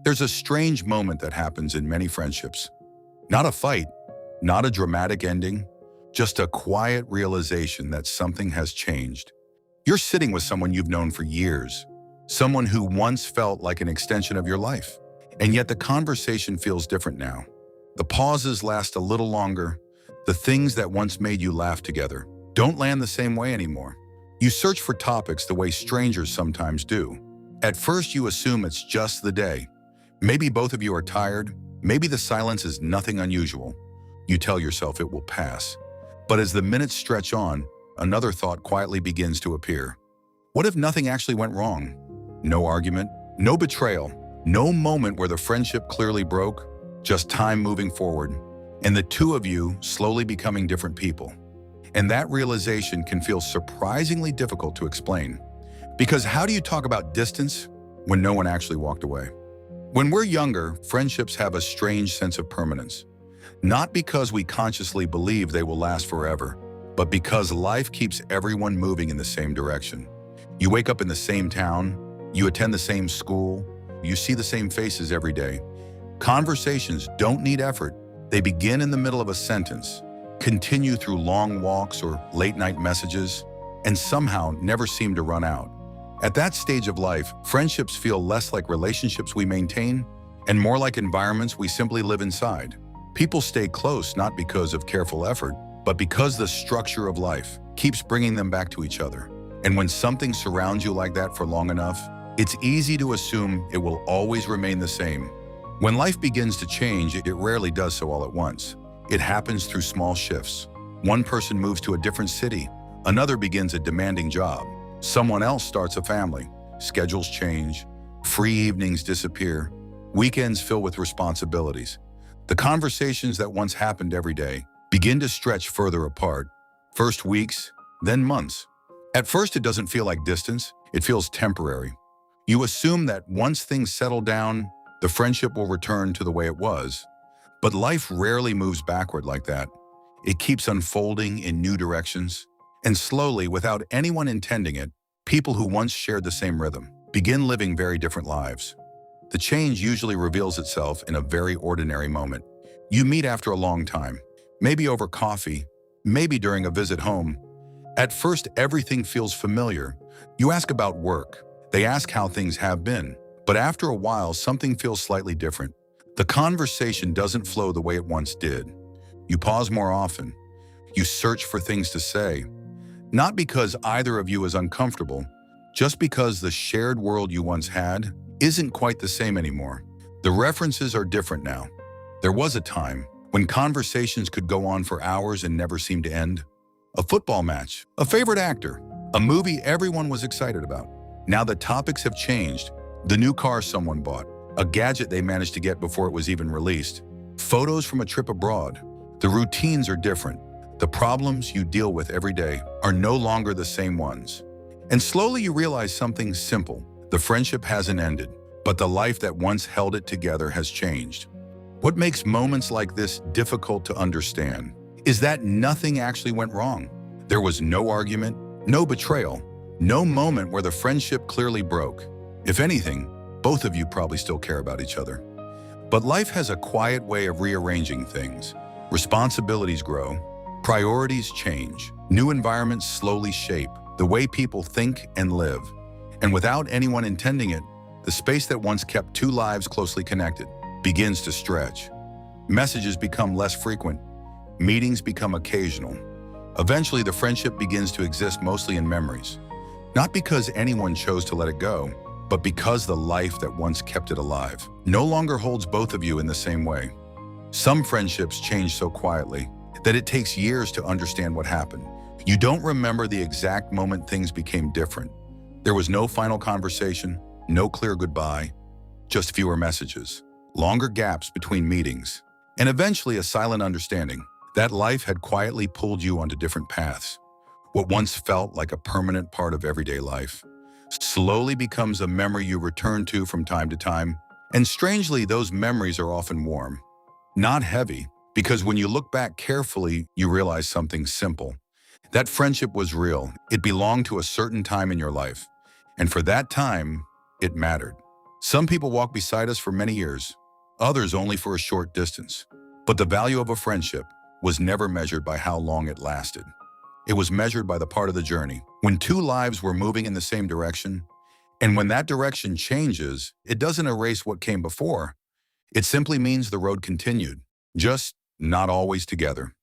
There's a strange moment that happens in many friendships. Not a fight, not a dramatic ending, just a quiet realization that something has changed. You're sitting with someone you've known for years, someone who once felt like an extension of your life, and yet the conversation feels different now. The pauses last a little longer. The things that once made you laugh together don't land the same way anymore. You search for topics the way strangers sometimes do. At first, you assume it's just the day. Maybe both of you are tired. Maybe the silence is nothing unusual. You tell yourself it will pass. But as the minutes stretch on, another thought quietly begins to appear. What if nothing actually went wrong? No argument, no betrayal, no moment where the friendship clearly broke, just time moving forward, and the two of you slowly becoming different people. And that realization can feel surprisingly difficult to explain. Because how do you talk about distance when no one actually walked away? When we're younger, friendships have a strange sense of permanence. Not because we consciously believe they will last forever, but because life keeps everyone moving in the same direction. You wake up in the same town, you attend the same school, you see the same faces every day. Conversations don't need effort. They begin in the middle of a sentence, continue through long walks or late-night messages, and somehow never seem to run out. At that stage of life, friendships feel less like relationships we maintain and more like environments we simply live inside. People stay close not because of careful effort, but because the structure of life keeps bringing them back to each other. And when something surrounds you like that for long enough, it's easy to assume it will always remain the same. When life begins to change, it rarely does so all at once. It happens through small shifts. One person moves to a different city, another begins a demanding job, someone else starts a family, schedules change, free evenings disappear, weekends fill with responsibilities. The conversations that once happened every day begin to stretch further apart, first weeks, then months. At first, it doesn't feel like distance, it feels temporary. You assume that once things settle down, the friendship will return to the way it was. But life rarely moves backward like that. It keeps unfolding in new directions. And slowly, without anyone intending it, people who once shared the same rhythm begin living very different lives. The change usually reveals itself in a very ordinary moment. You meet after a long time, maybe over coffee, maybe during a visit home. At first, everything feels familiar. You ask about work. They ask how things have been. But after a while, something feels slightly different. The conversation doesn't flow the way it once did. You pause more often. You search for things to say. Not because either of you is uncomfortable, just because the shared world you once had isn't quite the same anymore. The references are different now. There was a time when conversations could go on for hours and never seem to end. A football match, a favorite actor, a movie everyone was excited about. Now the topics have changed. The new car someone bought, a gadget they managed to get before it was even released, photos from a trip abroad. The routines are different. The problems you deal with every day are no longer the same ones. And slowly you realize something simple. The friendship hasn't ended, but the life that once held it together has changed. What makes moments like this difficult to understand is that nothing actually went wrong. There was no argument, no betrayal, no moment where the friendship clearly broke. If anything, both of you probably still care about each other. But life has a quiet way of rearranging things. Responsibilities grow, priorities change, new environments slowly shape the way people think and live. And without anyone intending it, the space that once kept two lives closely connected begins to stretch. Messages become less frequent, meetings become occasional. Eventually, the friendship begins to exist mostly in memories. Not because anyone chose to let it go, but because the life that once kept it alive no longer holds both of you in the same way. Some friendships change so quietly that it takes years to understand what happened. You don't remember the exact moment things became different. There was no final conversation, no clear goodbye, just fewer messages, longer gaps between meetings, and eventually a silent understanding that life had quietly pulled you onto different paths. What once felt like a permanent part of everyday life slowly becomes a memory you return to from time to time. And strangely, those memories are often warm, not heavy, because when you look back carefully, you realize something simple. That friendship was real. It belonged to a certain time in your life. And for that time, it mattered. Some people walk beside us for many years, others only for a short distance. But the value of a friendship was never measured by how long it lasted. It was measured by the part of the journey, when two lives were moving in the same direction. And when that direction changes, it doesn't erase what came before. It simply means the road continued, just not always together.